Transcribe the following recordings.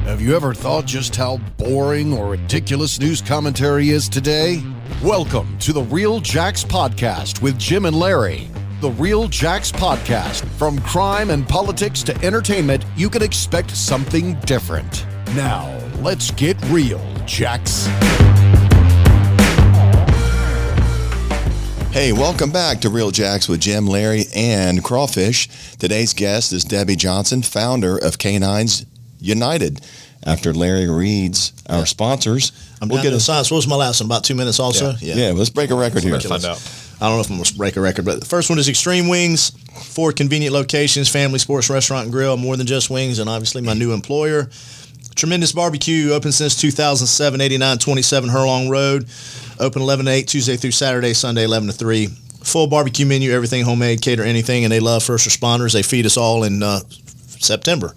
Have you ever thought just how boring or ridiculous news commentary is today? Welcome to the RealJax podcast with Jim and Larry. The RealJax podcast. From crime and politics to entertainment, you can expect something different. Now, let's get real, Jax. Hey, welcome back to RealJax with Jim, Larry, and Crawfish. Today's guest is Debbie Johnson, founder of Canines United. After Larry reads our sponsors, we'll get a science. What was my last one? About 2 minutes also? Yeah, let's break a record here. Let's find out. I don't know if I'm going to break a record, but the first one is Extreme Wings. 4 convenient locations, family, sports, restaurant, and grill, more than just wings, and obviously my new employer. Tremendous Barbecue, open since 2007, 8927 Hurlong Road. Open 11 to 8, Tuesday through Saturday, Sunday 11 to 3. Full barbecue menu, everything homemade, cater anything, and they love first responders. They feed us all in September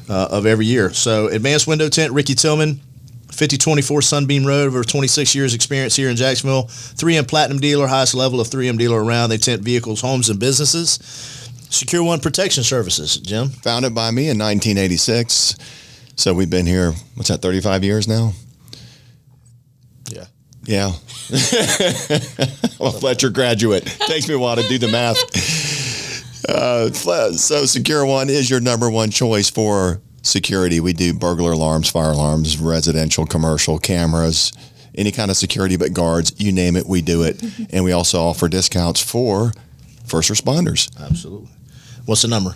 of every year. So Advanced Window Tint, Ricky Tillman, 5024 Sunbeam Road, over 26 years experience here in Jacksonville. 3M Platinum dealer, highest level of 3M dealer around. They tint vehicles, homes, and businesses. Secure One Protection Services, Jim. Founded by me in 1986. So we've been here, what's that, 35 years now? Yeah. I'm a Fletcher graduate. Takes me a while to do the math. So Secure One is your number one choice for security. We do burglar alarms, fire alarms, residential, commercial, cameras, any kind of security but guards. You name it, we do it. And we also offer discounts for first responders. Absolutely. What's the number?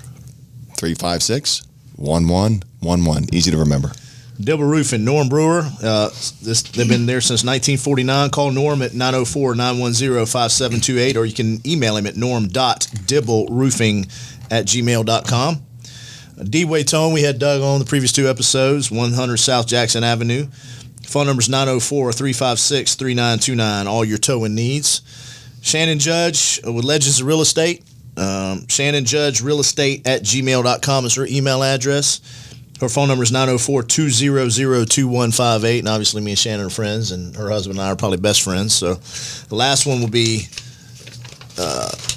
356-1111. Easy to remember. Dibble Roofing, Norm Brewer. They've been there since 1949. Call Norm at 904-910-5728, or you can email him at norm.dibbleroofing@gmail.com. D-Way Tone, we had Doug on the previous 2 episodes, 100 South Jackson Avenue. Phone number is 904-356-3929, all your towing needs. Shannon Judge with Legends of Real Estate. Shannon Judge Real Estate at gmail.com is her email address. Her phone number is 904-200-2158, and obviously me and Shannon are friends, and her husband and I are probably best friends. So the last one will be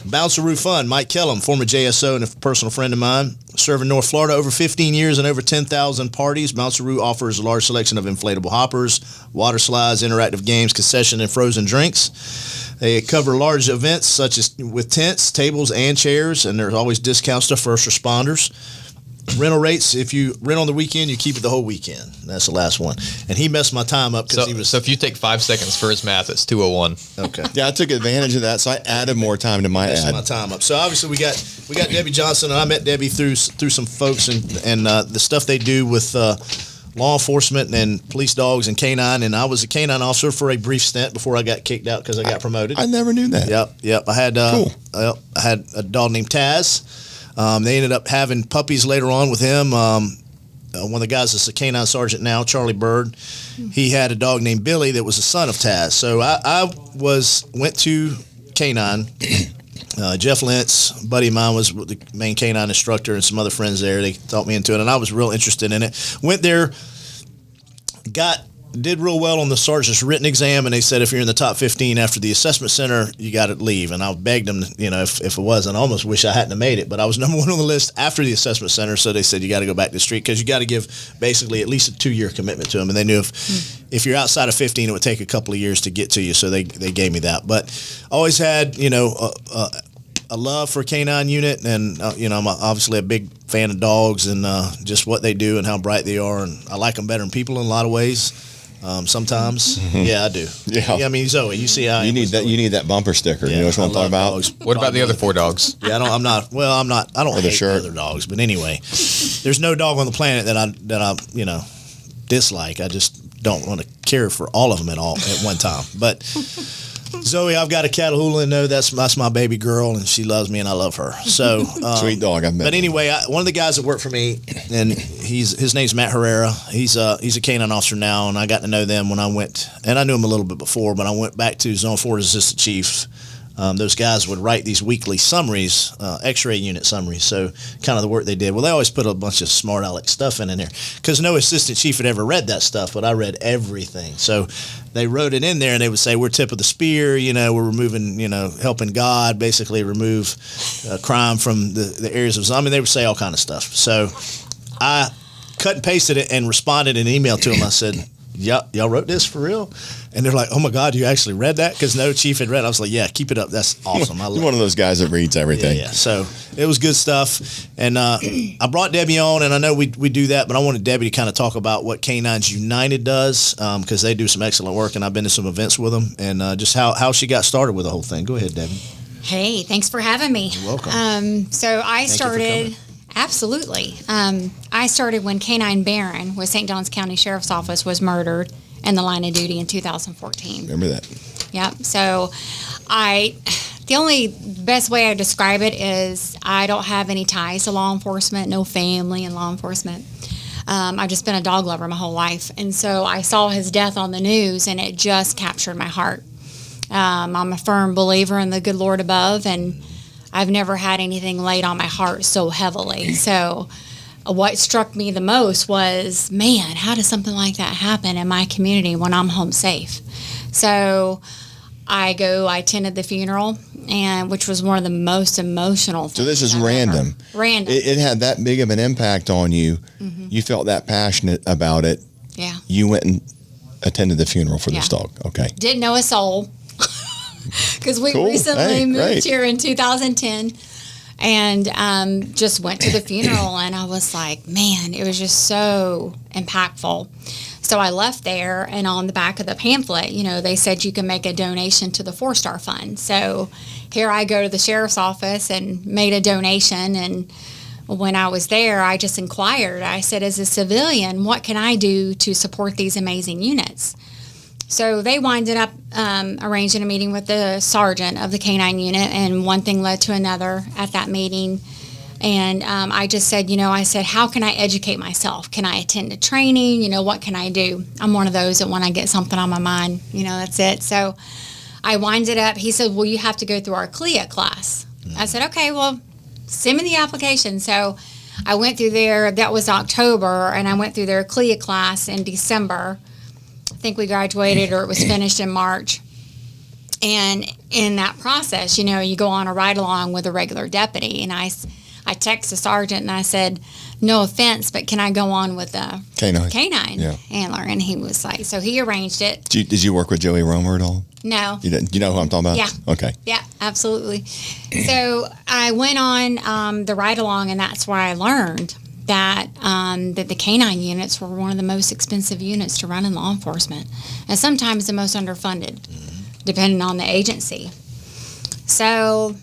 Bouncer Roof Fun, Mike Kellum, former JSO and a personal friend of mine, serving North Florida over 15 years and over 10,000 parties. Bouncer Roof offers a large selection of inflatable hoppers, water slides, interactive games, concession, and frozen drinks. They cover large events such as with tents, tables, and chairs, and there's always discounts to first responders. Rental rates, if you rent on the weekend, you keep it the whole weekend. That's the last one. And he messed my time up because he was... So if you take 5 seconds for his math, it's 2:01. Okay. Yeah, I took advantage of that, so I added more time to my ad. My time up. So obviously we got Debbie Johnson, and I met Debbie through some folks and the stuff they do with law enforcement and police dogs and canine. And I was a canine officer for a brief stint before I got kicked out because I got promoted. I never knew that. Yep. I had I had a dog named Taz. They ended up having puppies later on with him. One of the guys that's a canine sergeant now, Charlie Bird, he had a dog named Billy that was the son of Taz. So I went to canine. Jeff Lentz, a buddy of mine, was the main canine instructor, and some other friends there. They taught me into it, and I was real interested in it. Went there, did real well on the sergeant's written exam, and they said if you're in the top 15 after the assessment center, you got to leave. And I begged them, if it wasn't, I almost wish I hadn't have made it, but I was number 1 on the list after the assessment center, so they said you got to go back to the street because you got to give basically at least a 2-year commitment to them. And they knew if you're outside of 15, it would take a couple of years to get to you, so they gave me that. But always had, a love for a canine unit, and I'm obviously a big fan of dogs and just what they do and how bright they are, and I like them better than people in a lot of ways. Sometimes, yeah, I do. Yeah, I mean, Zoe, you see how you need that. You need that bumper sticker. Yeah, you know what I'm talking about? Dogs. What about the other 4 dogs? Yeah, I don't hate the other dogs, but anyway, there's no dog on the planet that I dislike. I just don't want to care for all of them at one time. But Zoe, I've got a Catahoula, and that's my baby girl, and she loves me, and I love her. So sweet dog, I met. But anyway, one of the guys that worked for me, and his name's Matt Herrera. He's a canine officer now, and I got to know them when I went, and I knew him a little bit before, but I went back to Zone 4 as assistant chief. Those guys would write these weekly summaries, X-ray unit summaries. So kind of the work they did. Well, they always put a bunch of smart aleck stuff in there because no assistant chief had ever read that stuff, but I read everything. So they wrote it in there, and they would say, we're tip of the spear, we're removing, helping God basically remove crime from the areas of, they would say all kind of stuff. So I cut and pasted it and responded in an email to them. I said, y'all wrote this for real? And they're like, oh my God, you actually read that? Because no chief had read it. I was like, yeah, keep it up. That's awesome. You're one of those guys that reads everything. Yeah. So it was good stuff. And I brought Debbie on, and I know we do that, but I wanted Debbie to kind of talk about what Canines United does, because they do some excellent work, and I've been to some events with them, and just how she got started with the whole thing. Go ahead, Debbie. Hey, thanks for having me. You're welcome. So I Thank you for started, coming. absolutely. I started when Canine Barron with St. John's County Sheriff's Office was murdered in the line of duty in 2014. Remember that? Yep. So the only best way I describe it is I don't have any ties to law enforcement, no family in law enforcement. I've just been a dog lover my whole life. And so I saw his death on the news, and it just captured my heart. I'm a firm believer in the good Lord above, and I've never had anything laid on my heart so heavily. So what struck me the most was, man, how does something like that happen in my community when I'm home safe? So I attended the funeral, and which was one of the most emotional things. So this is I've random. ever. Random. It had that big of an impact on you. Mm-hmm. You felt that passionate about it. Yeah. You went and attended the funeral for this dog. Okay. Didn't know a soul, because we Cool. recently moved great. here in 2010. And just went to the funeral, and I was like, man, it was just so impactful. So I left there, and on the back of the pamphlet, they said you can make a donation to the 4-Star Fund. So here I go to the sheriff's office and made a donation. And when I was there, I just inquired. I said, as a civilian, what can I do to support these amazing units? So they winded up arranging a meeting with the sergeant of the canine unit, and one thing led to another at that meeting. And I just said, how can I educate myself? Can I attend a training? What can I do? I'm one of those that when I get something on my mind, that's it. So I winded up. He said, well, you have to go through our CLIA class. I said, okay, well, send me the application. So I went through there. That was October, and I went through their CLIA class in December. I think we graduated, or it was finished in March. And in that process, you go on a ride-along with a regular deputy. And I texted the sergeant, and I said, no offense, but can I go on with a canine handler? And he was like, so he arranged it. Did you work with Joey Reiner at all? No. You didn't? You know who I'm talking about? Yeah. Okay. Yeah, absolutely. So I went on the ride-along, and that's where I learned that the canine units were one of the most expensive units to run in law enforcement, and sometimes the most underfunded, depending on the agency. So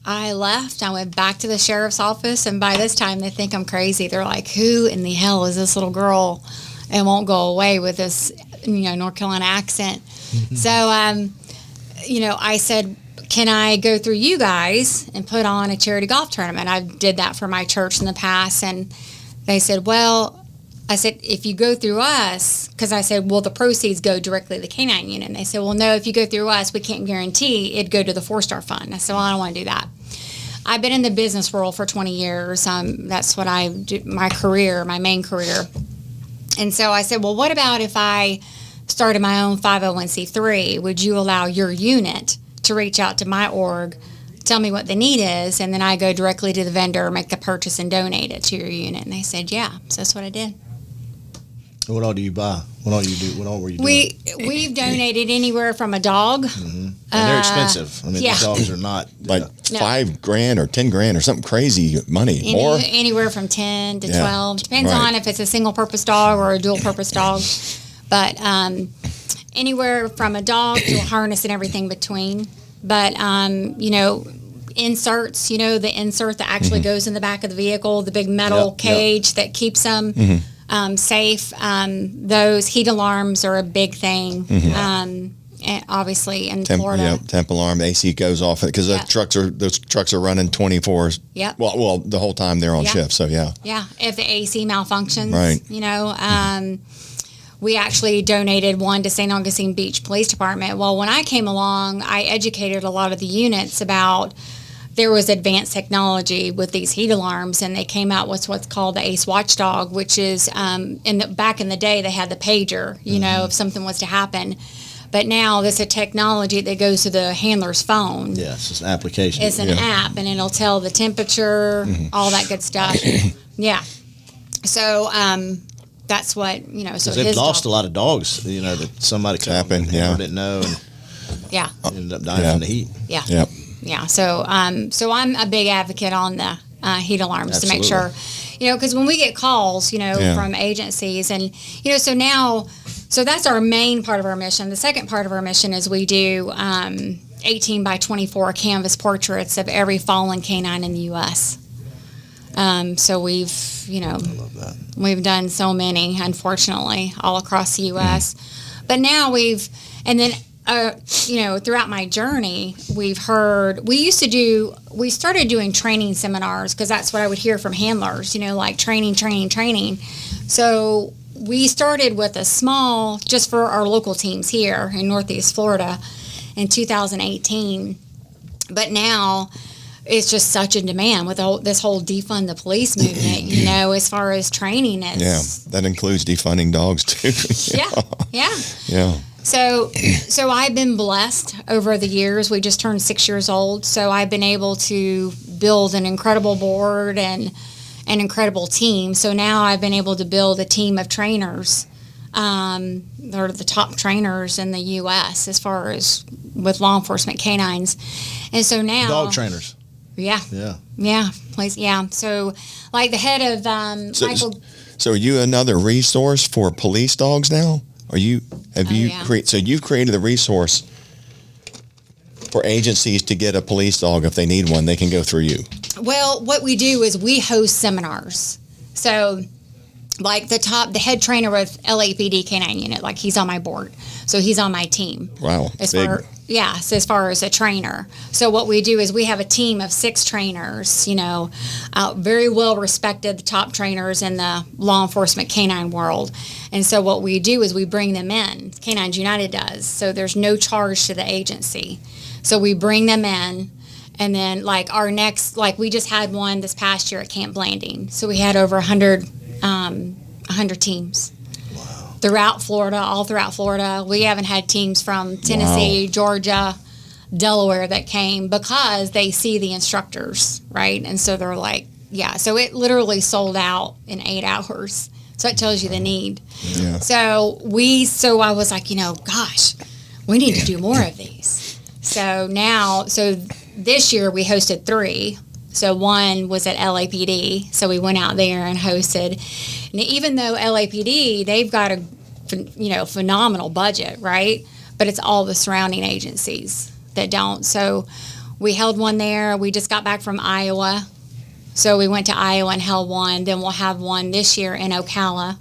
I left. I went back to the sheriff's office, and by this time they think I'm crazy. They're like, who in the hell is this little girl and won't go away with this, North Carolina accent? So, I said, can I go through you guys and put on a charity golf tournament? I did that for my church in the past, and they said, I said, if you go through us, because I said, the proceeds go directly to the canine unit. And they said, well, no, if you go through us, we can't guarantee it'd go to the 4-Star Fund. I said, well, I don't want to do that. I've been in the business world for 20 years. That's what I do, my main career. And so I said, well, what about if I started my own 501c3? Would you allow your unit to reach out to my org, tell me what the need is, and then I go directly to the vendor, make the purchase, and donate it to your unit? And they said, yeah. So that's what I did. What all do you buy? What all you do? What all were you doing? We've donated anywhere from a dog. Mm-hmm. And they're expensive. I mean, these dogs are not like $5,000 or $10,000 or something crazy money. More anywhere from 10 to 12. Depends on if it's a single purpose dog or a dual purpose dog. But anywhere from a dog to a harness and everything between. But inserts, the insert that actually goes in the back of the vehicle, the big metal cage that keeps them safe. Those heat alarms are a big thing. And obviously in Florida. Temp alarm, AC goes off because those trucks are running 24. Yep. Well, the whole time they're on shift. So yeah. If the AC malfunctions, right. We actually donated one to St. Augustine Beach Police Department. Well, when I came along, I educated a lot of the units about there was advanced technology with these heat alarms, and they came out with what's called the ACE Watchdog, which is back in the day they had the pager, if something was to happen. But now there's a technology that goes to the handler's phone. Yeah, it's just an application. It's an app, and it'll tell the temperature, all that good stuff. Yeah. So that's what, you know, so Because they've lost dog, a lot of dogs, you know, that somebody happened, yeah. didn't know and yeah. ended up dying Yeah. from the heat. Yeah. Yep. Yeah. So, so I'm a big advocate on the heat alarms to make Absolutely. sure, you know, because when we get calls, you know, Yeah. from agencies and, you know, so now, so that's our main part of our mission. The second part of our mission is we do 18 by 24 canvas portraits of every fallen canine in the U.S. So we've, you know, we've done so many, unfortunately, all across the U.S. But now and then, you know, throughout my journey, we started doing training seminars because that's what I would hear from handlers, you know, like training. So we started with a small, just for our local teams here in Northeast Florida in 2018. But now it's just such a demand with this whole defund the police movement, you know, as far as training. Yeah, that includes defunding dogs too. Yeah. Yeah. So I've been blessed over the years. We just turned 6 years old. So I've been able to build an incredible board and an incredible team. So now I've been able to build a team of trainers. They're the top trainers in the U.S. as far as with law enforcement canines. And so now... Dog trainers. Yeah. Yeah. Yeah. Please. Yeah. So like the head of Michael... So are you another resource for police dogs now? So you've created a resource for agencies to get a police dog if they need one, they can go through you. Well, what we do is we host seminars. So, like the head trainer with LAPD Canine Unit, like he's on my board, so he's on my team. Wow, So as far as a trainer. So what we do is we have a team of 6 trainers, you know, very well respected, the top trainers in the law enforcement canine world. And so what we do is we bring them in. Canines United does. So there's no charge to the agency. So we bring them in. And then like we just had one this past year at Camp Blanding. So we had over 100 teams. Throughout Florida, all throughout Florida. We haven't had teams from Tennessee, Georgia, Delaware that came because they see the instructors, right? And so they're like, yeah. So it literally sold out in 8 hours. So it tells you the need. Yeah. So I was like, you know, gosh, we need to do more of these. So this year we hosted 3. So one was at LAPD, so we went out there and hosted. And even though LAPD, they've got a phenomenal budget, right? But it's all the surrounding agencies that don't. So we held one there. We just got back from Iowa. So we went to Iowa and held one. Then we'll have one this year in Ocala.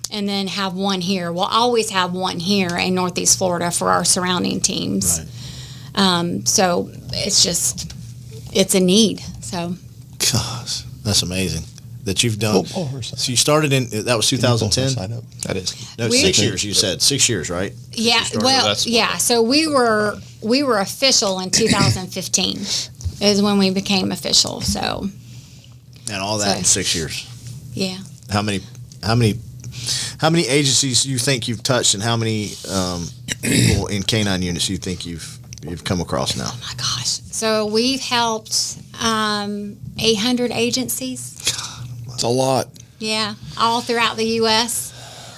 And then have one here. We'll always have one here in Northeast Florida for our surrounding teams. Right. So it's a need. So, Gosh, that's amazing that you've done. So you started that was 2010? That is. No, 6 years you said. 6 years, right? yeah, well, yeah. So we were official in 2015 is when we became official. So, And all that in 6 years. Yeah. How many agencies you think you've touched, and how many people in canine units you think you've come across now? Oh my gosh. So we've helped 800 agencies. It's a lot. Yeah, all throughout the U.S.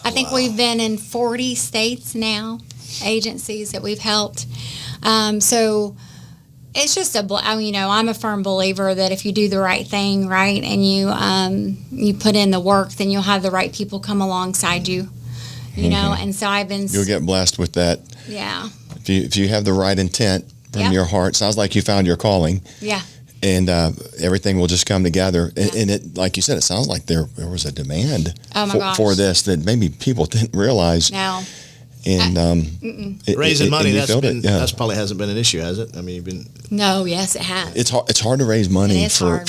I think we've been in 40 states now, agencies that we've helped. So it's just I'm a firm believer that if you do the right thing, right, and you put in the work, then you'll have the right people come alongside you, you know. And so You'll get blessed with that. Yeah. If you have the right intent from your heart, sounds like you found your calling. Yeah. And everything will just come together. And it, like you said, it sounds like there was a demand for this that maybe people didn't realize. No. And raising money, that's probably hasn't been an issue, has it? I mean, you've been. No, yes, it has. It's hard to raise money for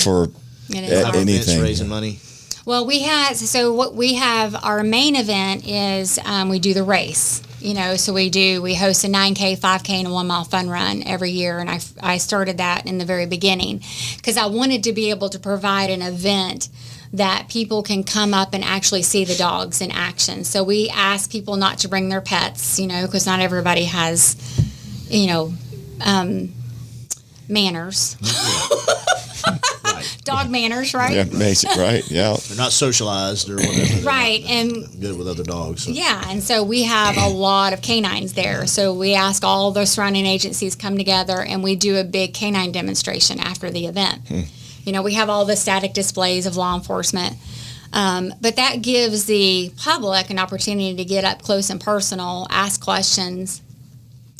anything. Raising money. Well, we have our main event is we do the race. You know, so we host a 9K, 5K, and a 1 mile fun run every year. And I started that in the very beginning because I wanted to be able to provide an event that people can come up and actually see the dogs in action. So we ask people not to bring their pets, you know, because not everybody has, you know, manners. Right. dog manners, right? Yeah, basic, right? Yeah. They're not socialized or whatever. They're Right, not and good with other dogs. So. yeah, and so we have a lot of canines there. So we ask all the surrounding agencies come together, and we do a big canine demonstration after the event. You know, we have all the static displays of law enforcement, but that gives the public an opportunity to get up close and personal, ask questions,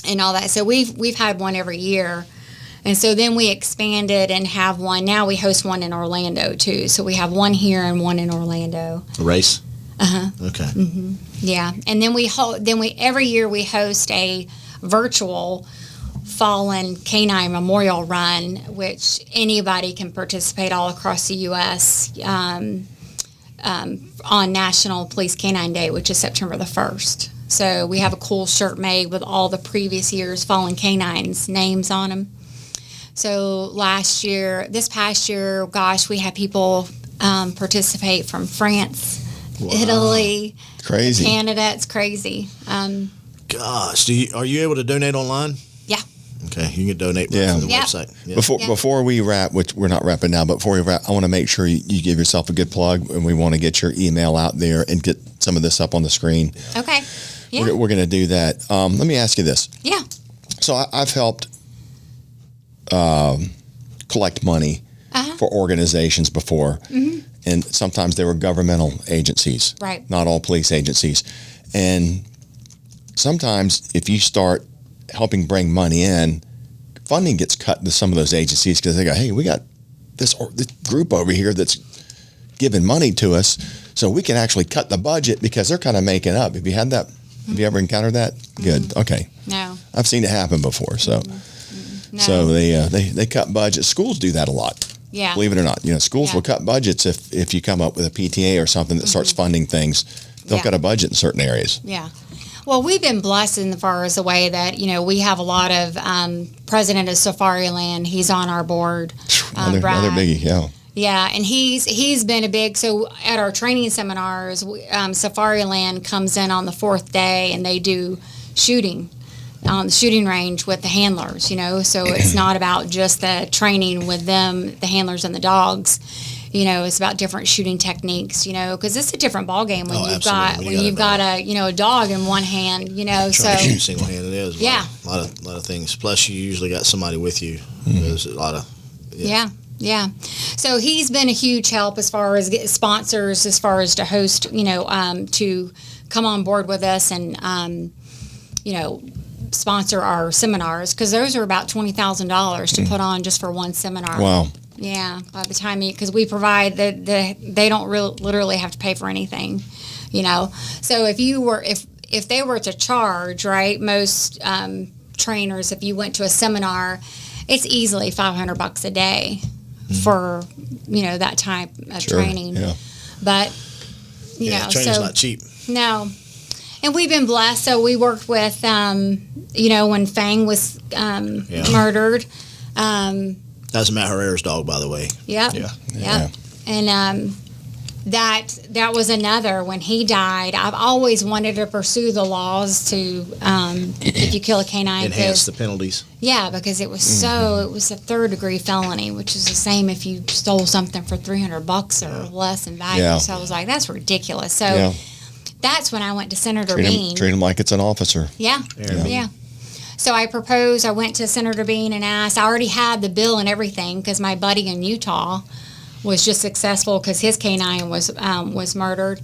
and all that. So we've had one every year. And so then we expanded and have one. Now we host one in Orlando too. So we have one here and one in Orlando. A race? Okay. Yeah, and then we every year we host a virtual fallen canine memorial run, which anybody can participate all across the U.S. On National Police Canine Day, which is September the 1st. So we have a cool shirt made with all the previous year's fallen canines' names on them. So this past year, gosh, we had people participate from France, Italy, Crazy. Canada. It's crazy. Gosh, are you able to donate online? Yeah. Okay, you can donate from the Yep. website. Yeah. Before we wrap, which we're not wrapping now, but before we wrap, I want to make sure you give yourself a good plug, and we want to get your email out there and get some of this up on the screen. Okay. Yeah. We're going to do that. Let me ask you this. Yeah. So I've helped collect money for organizations before, and sometimes they were governmental agencies, Right. not all police agencies. And sometimes if you start helping bring money in, funding gets cut to some of those agencies because they go, hey, we got this group over here that's giving money to us, so we can actually cut the budget because they're kind of making up. Have you had that? Have you ever encountered that? Good. Okay. No. I've seen it happen before. So, No. so they cut budgets. Schools do that a lot. Yeah. Believe it or not, schools will cut budgets if you come up with a PTA or something that starts funding things. They'll Yeah. cut a budget in certain areas. Yeah. Well, we've been blessed in as far as the way that, we have a lot of president of Safariland. He's on our board. Another Brad. biggie, yeah. Yeah, and he's been a big, so at our training seminars, Safariland comes in on the 4th day and they do shooting on the shooting range with the handlers, so it's not about just the training with them, the handlers and the dogs. It's about different shooting techniques, because it's a different ballgame when you've got a dog in one hand, Trying to shoot single-handed is Yeah. a lot of things. Plus, you usually got somebody with you. There's a lot of Yeah. So he's been a huge help as far as sponsors, as far as to host, to come on board with us and, sponsor our seminars, because those are about $20,000 to put on just for one seminar. Wow. Yeah, by the time because we provide they don't literally have to pay for anything, So if they were to charge, right, most trainers, if you went to a seminar, it's easily $500 a day for that type of training. Yeah. But training's not cheap. No. And we've been blessed. So we worked with, when Fang was murdered. That's Matt Herreras' dog, by the way. Yep. Yeah. And that was another. When he died, I've always wanted to pursue the laws to, if you kill a canine, Enhance the penalties. Yeah, because it was it was a 3rd-degree felony, which is the same if you stole something for $300 or less in value. Yeah. So I was like, that's ridiculous. So that's when I went to Senator Bean. Treat him like it's an officer. Yeah. So I went to Senator Bean and asked. I already had the bill and everything because my buddy in Utah was just successful because his canine was murdered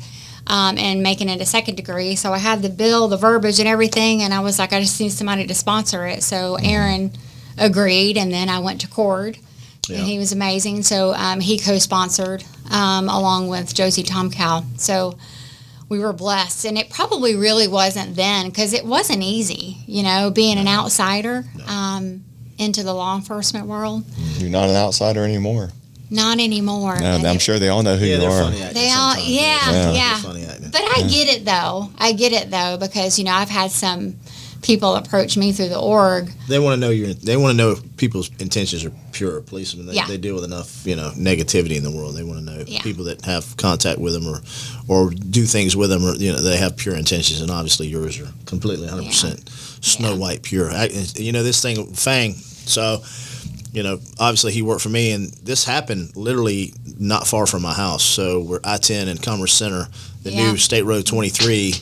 and making it a 2nd degree. So I had the bill, the verbiage, and everything, and I was like, I just need somebody to sponsor it. So Aaron agreed, and then I went to Cord, and he was amazing. So he co-sponsored along with Josie Tomcow. So we were blessed, and it probably really wasn't then because it wasn't easy, being an outsider into the law enforcement world. You're not an outsider anymore. Not anymore. No, I'm sure they all know who you they're are. funny acting They all, sometimes. yeah. Funny acting. But I get it though. Because I've had some people approach me through the org. They want to know if people's intentions are pure. Policemen, they deal with enough, negativity in the world. They want to know people that have contact with them or do things with them, or they have pure intentions. And obviously, yours are completely 100% Snow White pure. This thing, Fang. So obviously he worked for me, and this happened literally not far from my house. So we're I-10 and Commerce Center, the new State Road 23.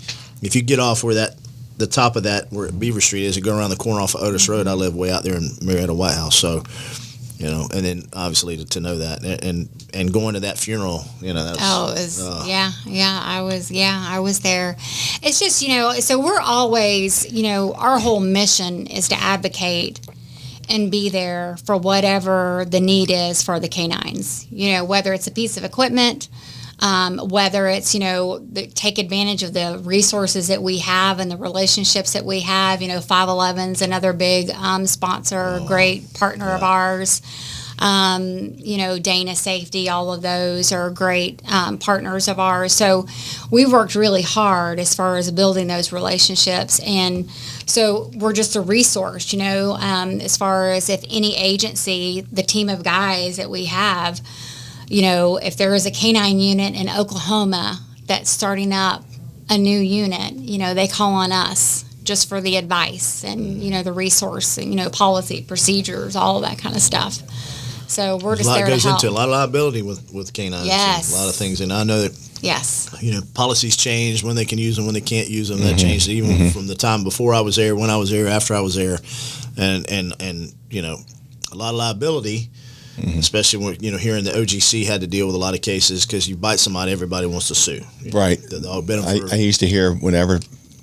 If you get off where the top of that, where Beaver Street is, you go around the corner off of Otis Road. I live way out there in Marietta, White House. So, and then obviously to know that and going to that funeral, that's, I was there. It's just, so we're always, our whole mission is to advocate and be there for whatever the need is for the canines, whether it's a piece of equipment, whether it's, take advantage of the resources that we have and the relationships that we have. 511's another big sponsor, great partner of ours. Dana Safety, all of those are great partners of ours. So we worked really hard as far as building those relationships. And so we're just a resource, as far as if any agency, the team of guys that we have, if there is a canine unit in Oklahoma that's starting up a new unit, they call on us just for the advice and, the resource, and, policy, procedures, all of that kind of stuff. So we're just there to help. A lot goes into a lot of liability with canines. Yes. A lot of things. And I know that, policies change, when they can use them, when they can't use them. That changed even from the time before I was there, when I was there, after I was there. And a lot of liability. Especially when here in the OGC had to deal with a lot of cases because you bite somebody, everybody wants to sue. Right. I used to hear whenever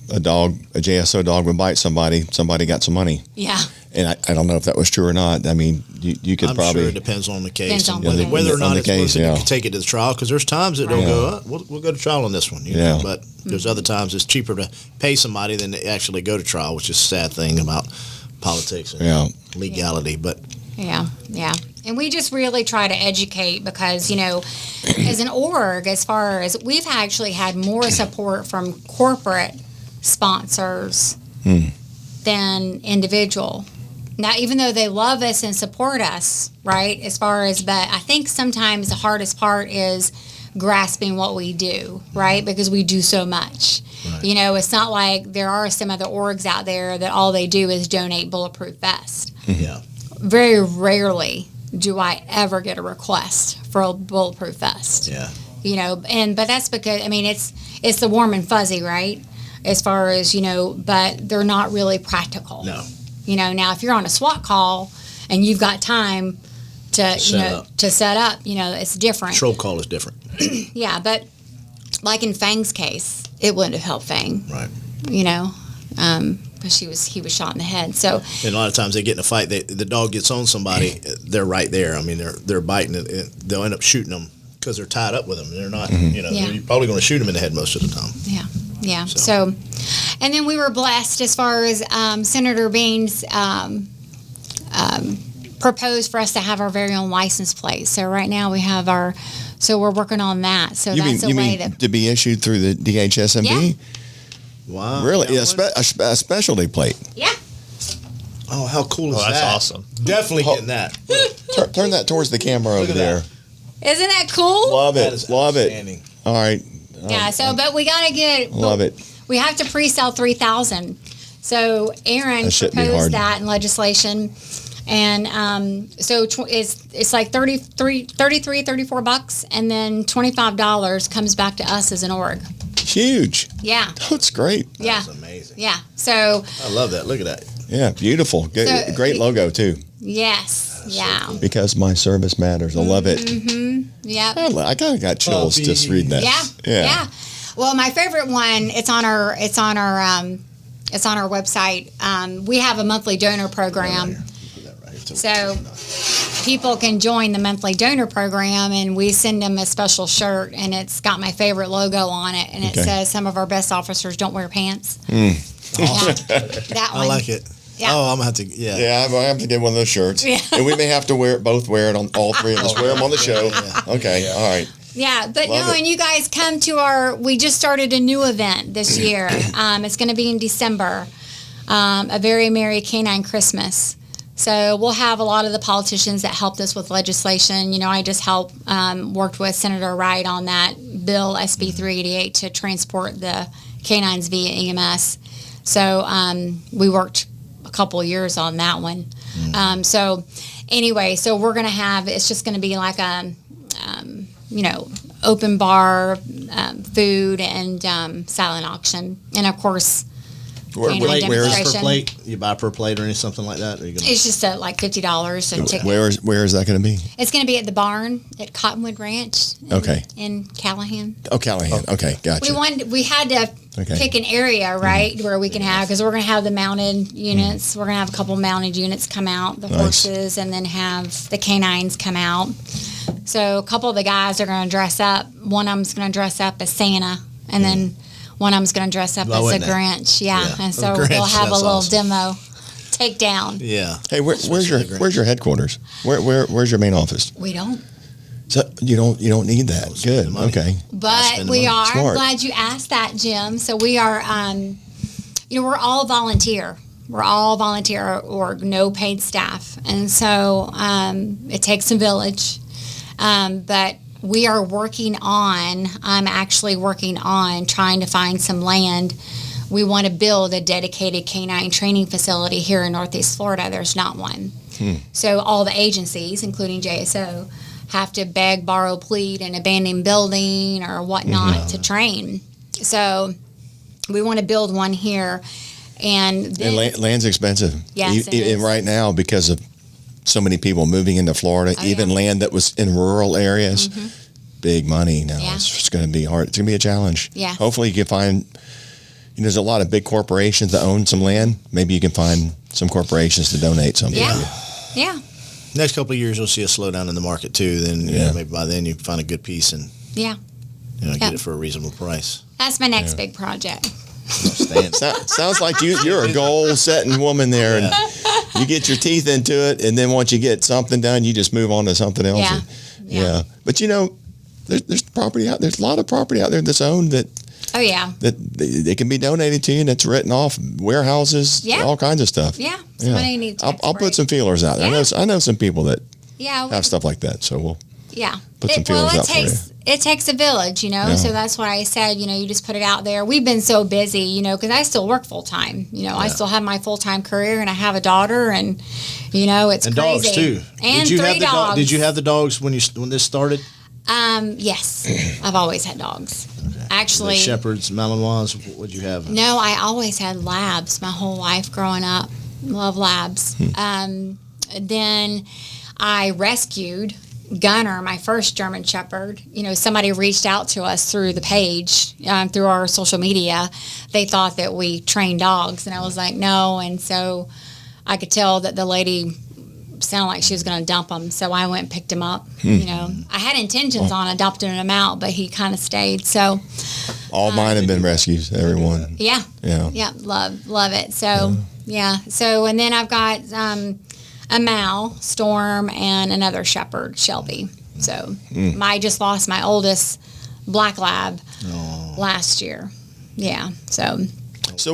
a JSO dog would bite somebody got some money. Yeah. And I don't know if that was true or not. I mean, you could probably. I'm sure it depends on the case. Depends on whether or not it's case, worth it to take it to the trial, because there's times that they'll go, we'll go to trial on this one. But there's other times it's cheaper to pay somebody than to actually go to trial, which is a sad thing about politics and legality. But yeah. And we just really try to educate because, as an org, as far as we've actually had more support from corporate sponsors than individual. Now, even though they love us and support us, right, but I think sometimes the hardest part is grasping what we do, right, because we do so much. Right. It's not like there are some other orgs out there that all they do is donate bulletproof vest. Yeah. Very rarely do I ever get a request for a bulletproof vest. Yeah. But that's because, it's the warm and fuzzy, right? As far as, but they're not really practical. No. Now if you're on a SWAT call and you've got time to set up, it's different. Patrol call is different. Yeah, but like in Fang's case, it wouldn't have helped Fang. Right. Because he was shot in the head. So and a lot of times they get in a fight, the dog gets on somebody, they're right there. They're biting it. They'll end up shooting them because they're tied up with them. They're not, you're probably going to shoot them in the head most of the time. Yeah. So, and then we were blessed as far as Senator Beans proposed for us to have our very own license plate. So right now we have so we're working on that. So that's a way that to be issued through the DHSMB. Yeah. Wow. Really? Yeah, a specialty plate. Yeah. Oh, how cool is that? That's awesome. Definitely getting that. Turn that towards the camera over there. Isn't that cool? Love it. Love it. All right. Yeah, but we got to get... Love it. We have to pre-sell 3,000. So Aaron proposed that in legislation. And so it's like $34 and then $25 comes back to us as an org. Huge. Yeah. That's great. Yeah. That's amazing. Yeah. So I love that. Look at that. Yeah, beautiful. Great logo too. Yes. Yeah. So cool. Because my service matters. I love it. Mm-hmm. Yeah. I kind of got chills just reading that. Yeah. Well, my favorite one. It's on our website. We have a monthly donor program. So people can join the monthly donor program, and we send them a special shirt, and it's got my favorite logo on it, and it says some of our best officers don't wear pants. Yeah, that one. I like it. Yeah. Oh, I'm going to have to, Yeah, I'm going to have to get one of those shirts. Yeah. And we may have to both wear it on all three of us. Wear them on the show. Yeah. Okay, all right. Yeah, but and you guys come to we just started a new event this year. It's going to be in December, a very Merry Canine Christmas. So we'll have a lot of the politicians that helped us with legislation. I just worked with Senator Wright on that bill, SB 388, to transport the canines via EMS. So we worked a couple years on that one. So anyway, so we're going to have, it's just going to be like a, open bar, food and silent auction. And of course, canine Where is demonstration. per plate? You buy per plate or anything like that? Or you gonna... It's just like $50 a ticket. Where is that going to be? It's going to be at the barn at Cottonwood Ranch. In Callahan. Oh, Callahan. Okay, gotcha. We had to pick an area, right, where we can have, because we're going to have the mounted units. We're going to have a couple mounted units come out, the horses, and then have the canines come out. So a couple of the guys are going to dress up. One of them's going to dress up as Santa, and then one of them's going to dress up as a Grinch. Yeah. And so we'll have a little demo takedown. Yeah. Hey, where's your headquarters? Where's your main office? We don't. So you don't need that. Good. Okay. But we are. Smart. I'm glad you asked that, Jim. So we are. We're all volunteer. We're all volunteer or no paid staff, and so it takes a village. But we are I'm actually working on trying to find some land. We want to build a dedicated canine training facility here in Northeast Florida. There's not one. So all the agencies, including JSO, have to beg, borrow, plead, an abandoned building or whatnot to train. So we want to build one here. And land's expensive. Yes, it is. And right now, because of so many people moving into Florida, even land that was in rural areas, big money now. Yeah. It's going to be hard. It's going to be a challenge. Yeah. Hopefully you can find, there's a lot of big corporations that own some land. Maybe you can find some corporations to donate something. Yeah. Next couple of years, you'll see a slowdown in the market too. Then maybe by then you find a good piece and get it for a reasonable price. That's my next big project. Sounds like you're a goal-setting woman there, and you get your teeth into it, and then once you get something done, you just move on to something else. Yeah. But there's property out. There's a lot of property out there that's owned that. Oh yeah. That they can be donated to you, and it's written off warehouses, all kinds of stuff. Yeah. Somebody needs. I'll put some feelers out there. Yeah. I know some people that have stuff like that, so we'll put some it feelers out for you. It takes a village, so that's why I said, you just put it out there. We've been so busy, because I still work full time. I still have my full time career, and I have a daughter, and it's and crazy. Dogs too. And 3 dogs. Did you have the dogs when this started? Yes, I've always had dogs. Okay. Actually, shepherds, Malinois. What'd you have? No, I always had labs my whole life growing up. Love labs. Then I rescued Gunner, my first German Shepherd. Somebody reached out to us through the page, through our social media. They thought that we trained dogs, and I was like, no. And so I could tell that the lady sounded like she was going to dump him, so I went and picked him up. I had intentions on adopting him out, but he kind of stayed. So all mine have been rescues. Everyone. Yeah. Love it. So So and then I've got a Mal, Storm, and another Shepherd, Shelby. So I just lost my oldest black lab last year. Yeah. So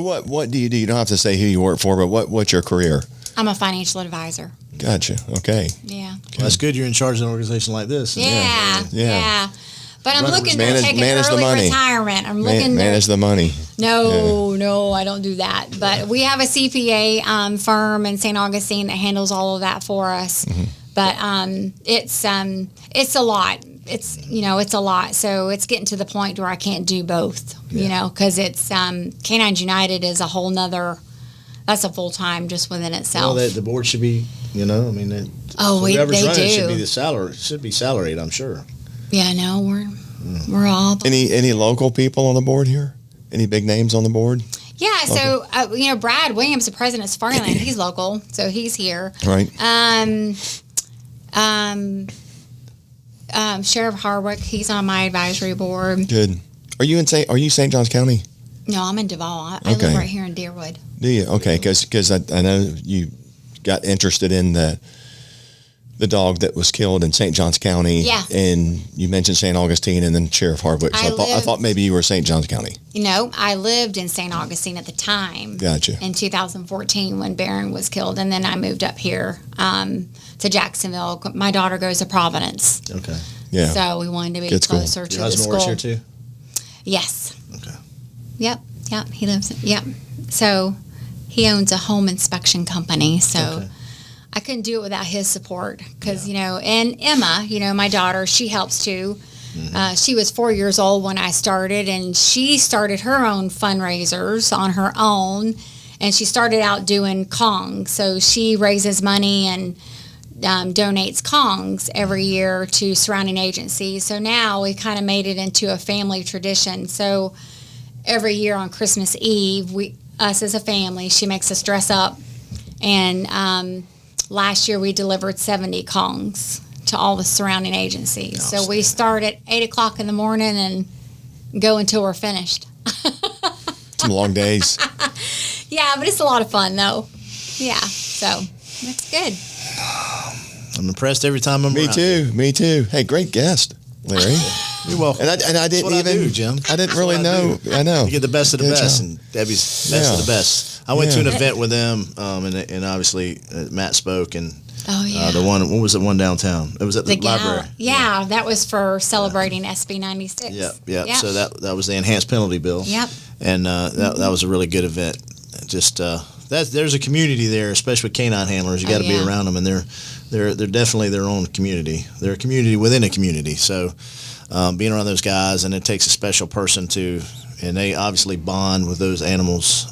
what do you do? You don't have to say who you work for, but what's your career? I'm a financial advisor. Gotcha. Okay. Yeah. Well, that's good. You're in charge of an organization like this. Yeah. But I'm looking to take an early retirement. I'm looking manage the money. No, I don't do that. But we have a CPA firm in St. Augustine that handles all of that for us. But it's a lot. It's a lot. So it's getting to the point where I can't do both. Because it's Canines United is a whole nother. That's a full time just within itself. Well, the board should be. They do. Should be should be salaried. I'm sure. Yeah, no, we're all. Any local people on the board here? Any big names on the board? Yeah, so Brad Williams, the president of Safariland, he's local, so he's here. Right. Sheriff Harwick, he's on my advisory board. Good. Are you St. Johns County? No, I'm in Duval. I live right here in Deerwood. Do you? Okay, because I know you got interested in the dog that was killed in St. Johns County. Yeah. And you mentioned St. Augustine and then Sheriff Hardwick. So I thought maybe you were St. Johns County. I lived in St. Augustine at the time. Gotcha. In 2014 when Barron was killed. And then I moved up here to Jacksonville. My daughter goes to Providence. Okay. Yeah. So we wanted to be Good closer to Your the husband school. works here too? Yes. Okay. Yep. He lives. Yep. So He owns a home inspection company, so Okay. I couldn't do it without his support because, and Emma, my daughter, she helps too. She was 4 years old when I started, and she started her own fundraisers on her own, and she started out doing Kongs. So she raises money and donates Kongs every year to surrounding agencies. So now we kind of made it into a family tradition. So every year on Christmas Eve, us as a family, she makes us dress up, and last year we delivered 70 Kongs to all the surrounding agencies. So we start at 8 o'clock in the morning and go until we're finished. Some long days. Yeah, but it's a lot of fun though. Yeah, so that's good. I'm impressed every time I'm Me around. too. Me too. Hey, great guest, Larry. You're welcome. And I didn't That's what even. I do, Jim. I didn't That's really what I know. do. I know. You get the best of the Good best, job. and Debbie's best of the best. I went to an event with them, and obviously Matt spoke, and Oh yeah. what was the one downtown? It was at the library. Yeah, that was for celebrating SB 96. Yeah. So that was the enhanced penalty bill. Yep. And that was a really good event. Just there's a community there, especially with canine handlers. You got to be around them, and they're definitely their own community. They're a community within a community. So being around those guys, and it takes a special person to, and they obviously bond with those animals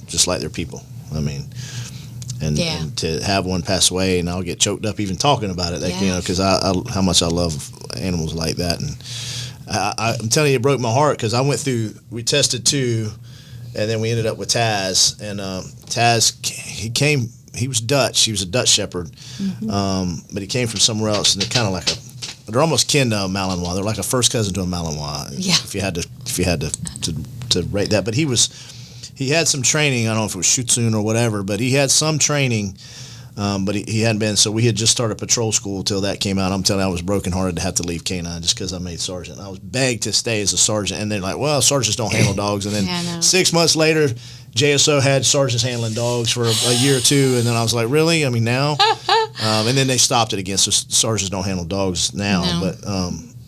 just like they're people. I mean. And to have one pass away, and I'll get choked up even talking about it, because how much I love animals like that. And I'm telling you, it broke my heart because we tested 2, and then we ended up with Taz. And Taz, he was Dutch. He was a Dutch Shepherd, but he came from somewhere else, and they're kind of they're almost kin to a Malinois. They're like a first cousin to a Malinois. Yeah. If you had to rate that, but he had some training. I don't know if it was Schutzhund or whatever, but he had some training, but he hadn't been. So we had just started patrol school till that came out. I'm telling you, I was brokenhearted to have to leave Canine just because I made sergeant. I was begged to stay as a sergeant, and they're like, well, sergeants don't handle dogs. And then 6 months later, JSO had sergeants handling dogs for a year or 2, and then I was like, really? I mean, now? And then they stopped it again, so sergeants don't handle dogs now. No. But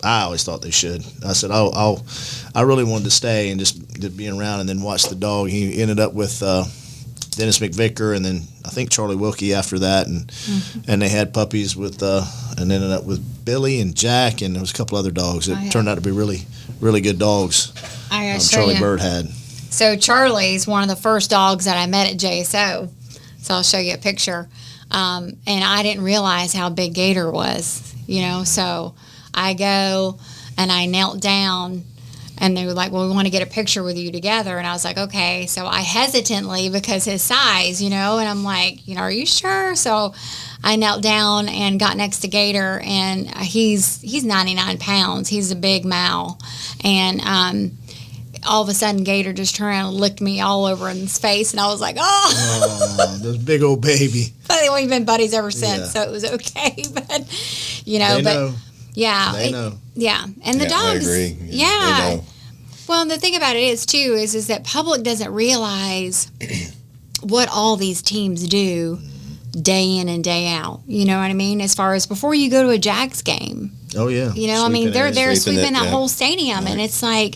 I always thought they should. I said, I really wanted to stay and just be around and then watch the dog. He ended up with Dennis McVicker, and then I think Charlie Wilkie after that, and they had puppies with and ended up with Billy and Jack, and there was a couple other dogs that turned out to be really, really good dogs. Charlie Bird had. So Charlie's one of the first dogs that I met at JSO. So I'll show you a picture. And I didn't realize how big Gator was, so I go and I knelt down, and they were like, well, we want to get a picture with you together. And I was like, okay. So I hesitantly, because his size, and I'm like, are you sure? So I knelt down and got next to Gator, and he's 99 pounds. He's a big Mal. And all of a sudden, Gator just turned around and licked me all over in his face, and I was like, oh. This big old baby. But we've been buddies ever since, so it was okay. But, They know. Yeah. They know. Yeah. And the dogs. I agree. Yeah. They know. Well, and the thing about it is that public doesn't realize what all these teams do day in and day out. You know what I mean? As far as before you go to a Jags game. Oh, yeah. They're sweeping that yeah. whole stadium, and it's like,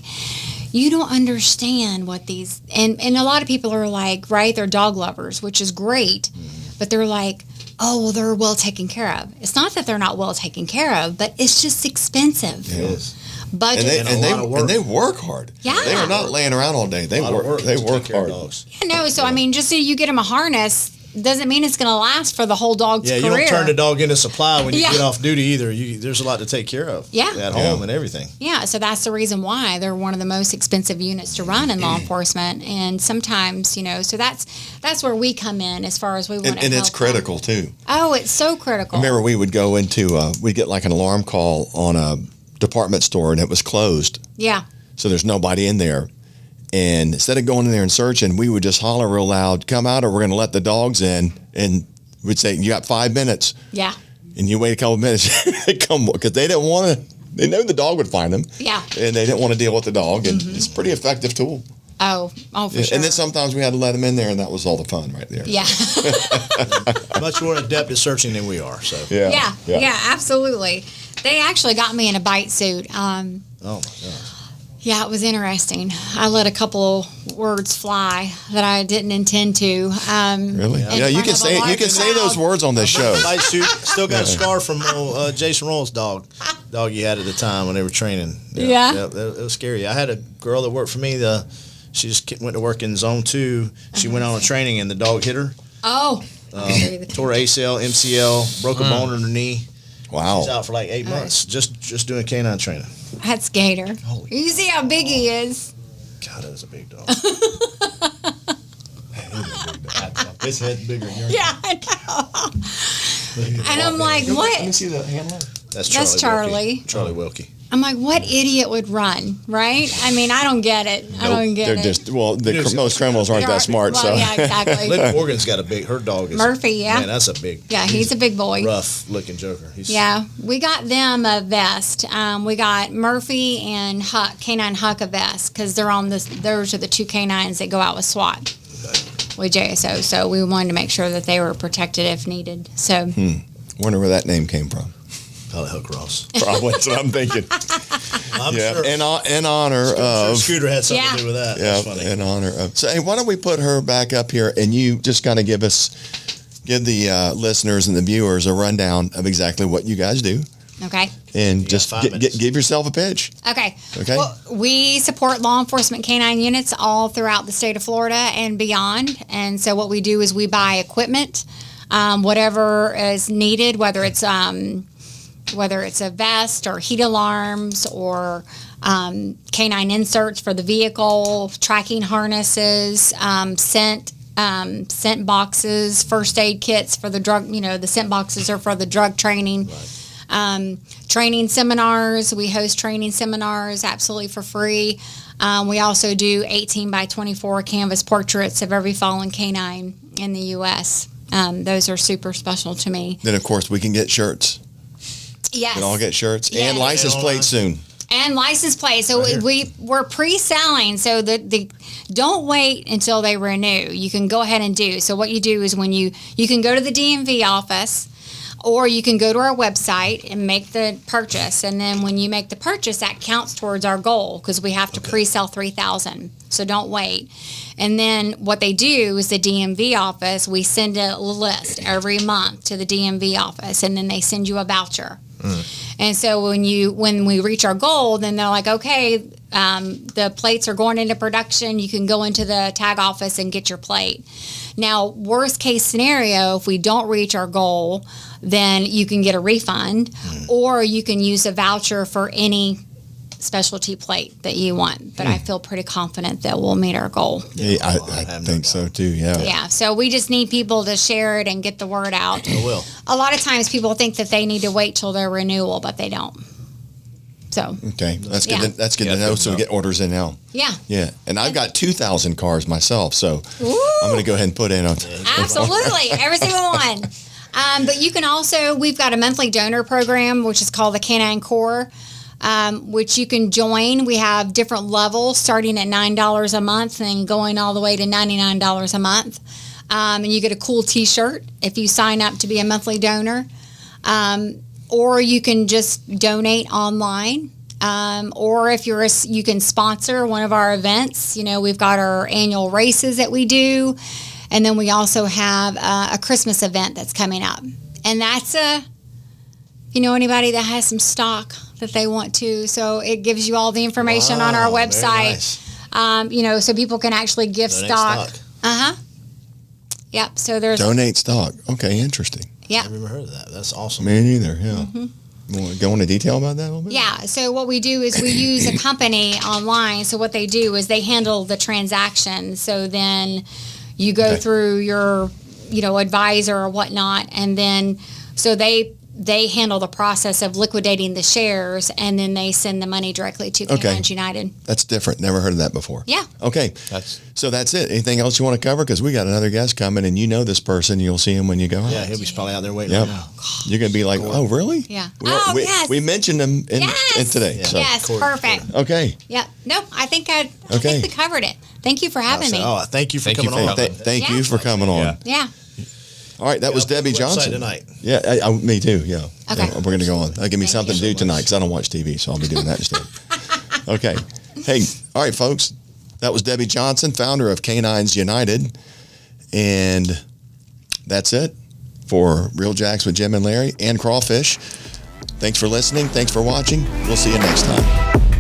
you don't understand what these, and a lot of people are like, right, they're dog lovers, which is great, but they're like, oh, well, they're well taken care of. It's not that they're not well taken care of, but it's just expensive. It is. Budget. And they work hard. Yeah. They are not laying around all day. They work. They work hard. Yeah, no, so I mean, just so you get them a harness doesn't mean it's going to last for the whole dog's career. Yeah, you don't turn the dog into supply when you get off duty either. There's a lot to take care of at home and everything. Yeah, so that's the reason why they're one of the most expensive units to run in law enforcement. And sometimes, so that's where we come in as far as we want to help. And it's critical, too. Oh, it's so critical. I remember we would go into, we'd get like an alarm call on a department store, and it was closed. Yeah. So there's nobody in there. And instead of going in there and searching, we would just holler real loud, come out, or we're going to let the dogs in. And we'd say, you got 5 minutes. Yeah. And you wait a couple of minutes. They come, because they didn't want to, they knew the dog would find them. Yeah. And they didn't want to deal with the dog. And it's a pretty effective tool. Oh, for sure. And then sometimes we had to let them in there, and that was all the fun right there. Yeah. Much more adept at searching than we are. So Yeah, absolutely. They actually got me in a bite suit. Oh, my gosh. Yeah, it was interesting. I let a couple words fly that I didn't intend to. Really? Yeah, you can say those words on this show. Fight suit. Still got a scar from Jason Roll's dog he had at the time when they were training. Yeah. It was scary. I had a girl that worked for me. She just went to work in Zone 2. She went on a training and the dog hit her. Oh. Tore ACL, MCL, broke a bone in her knee. Wow. She's out for like 8 months just doing canine training. That's Gator. You see how big he is. God, that was a big dog. His head's bigger than yours. Yeah, I know. And I'm like, what? Let me see the handler. That's Charlie. Wilkie. Charlie Wilkie. I'm like, what idiot would run, right? I mean, I don't get it. I don't get They're it. just, most criminals aren't that smart. Well, so yeah, exactly. Liv Morgan's got her dog is. Murphy, yeah. Man, that's a big. Yeah, he's a big boy. Rough looking joker. Yeah, we got them a vest. We got Murphy and Huck, Canine Huck a vest, because they're on this. Those are the two canines that go out with SWAT, with JSO. So we wanted to make sure that they were protected if needed. So, wonder where that name came from. Probably Huck Ross. Probably that's what I'm thinking. I'm sure. In honor of Scooter had something to do with that. Yeah, That's funny. in honor of. So, hey, why don't we put her back up here, and you just kind of give the listeners and the viewers a rundown of exactly what you guys do, okay. and just 5 minutes. give yourself a pitch. Okay. Okay. Well, we support law enforcement canine units all throughout the state of Florida and beyond. And so what we do is we buy equipment, whatever is needed, whether it's a vest or heat alarms or canine inserts for the vehicle, tracking harnesses, scent boxes, first aid kits for the drug. The scent boxes are for the drug training. Right. Training seminars. We host training seminars absolutely for free. We also do 18 by 24 canvas portraits of every fallen canine in the U.S. Those are super special to me. Then, of course, we can get shirts. Yes. We can all get shirts Yes. and license plates soon. And license plates. So we're pre-selling. So the don't wait until they renew. You can go ahead and do. So what you do is when you can go to the DMV office, or you can go to our website and make the purchase. And then when you make the purchase, that counts towards our goal because we have to pre-sell 3,000. So don't wait. And then what they do is the DMV office, we send a list every month to the DMV office, and then they send you a voucher. And so when we reach our goal, then they're like, okay, the plates are going into production. You can go into the tag office and get your plate. Now, worst case scenario, if we don't reach our goal, then you can get a refund, or you can use a voucher for any specialty plate that you want. But I feel pretty confident that we'll meet our goal. Yeah, I think so too. Yeah. Yeah. So we just need people to share it and get the word out. I will. A lot of times people think that they need to wait till their renewal, but they don't. So. Okay, that's good. Yeah. That's good to know. So we get orders in now. Yeah. Yeah, and I've got 2,000 cars myself, so Ooh. I'm going to go ahead and put in on. Absolutely, every single one. But you can also, we've got a monthly donor program, which is called the Canine Core, which you can join. We have different levels starting at $9 a month and going all the way to $99 a month. And you get a cool t-shirt if you sign up to be a monthly donor. Or you can just donate online. Or if you can sponsor one of our events. We've got our annual races that we do. And then we also have a Christmas event that's coming up. And that's anybody that has some stock that they want to. So it gives you all the information on our website. Nice. So people can actually give stock. Uh-huh. Yep. So there's Donate stock. Okay, interesting. Yeah. I've never heard of that. That's awesome. Me neither, yeah. You want to go into detail about that a little bit? Yeah. So what we do is we use a company online. So what they do is they handle the transaction. So then you go through your, advisor or whatnot, and then so they handle the process of liquidating the shares, and then they send the money directly to Canines United. That's different. Never heard of that before. Yeah. Okay. So that's it. Anything else you want to cover? Because we got another guest coming, and this person. You'll see him when you go out. Yeah, he'll be probably out there waiting right now. You're going to be like, oh, really? Yeah. Yes. We mentioned him in today. Yeah. So. Yes, perfect. Okay. Yep. No, I think we covered it. Thank you for having me. Oh, thank you for coming on. Thank you for coming on. Yeah. All right, that was Debbie Johnson. Tonight. Yeah, me too. Yeah. Okay. Yeah, we're going to go on. Give me something to do tonight because I don't watch TV, so I'll be doing that instead. Okay. Hey, all right, folks. That was Debbie Johnson, founder of Canines United. And that's it for RealJax with Jim and Larry and Crawfish. Thanks for listening. Thanks for watching. We'll see you next time.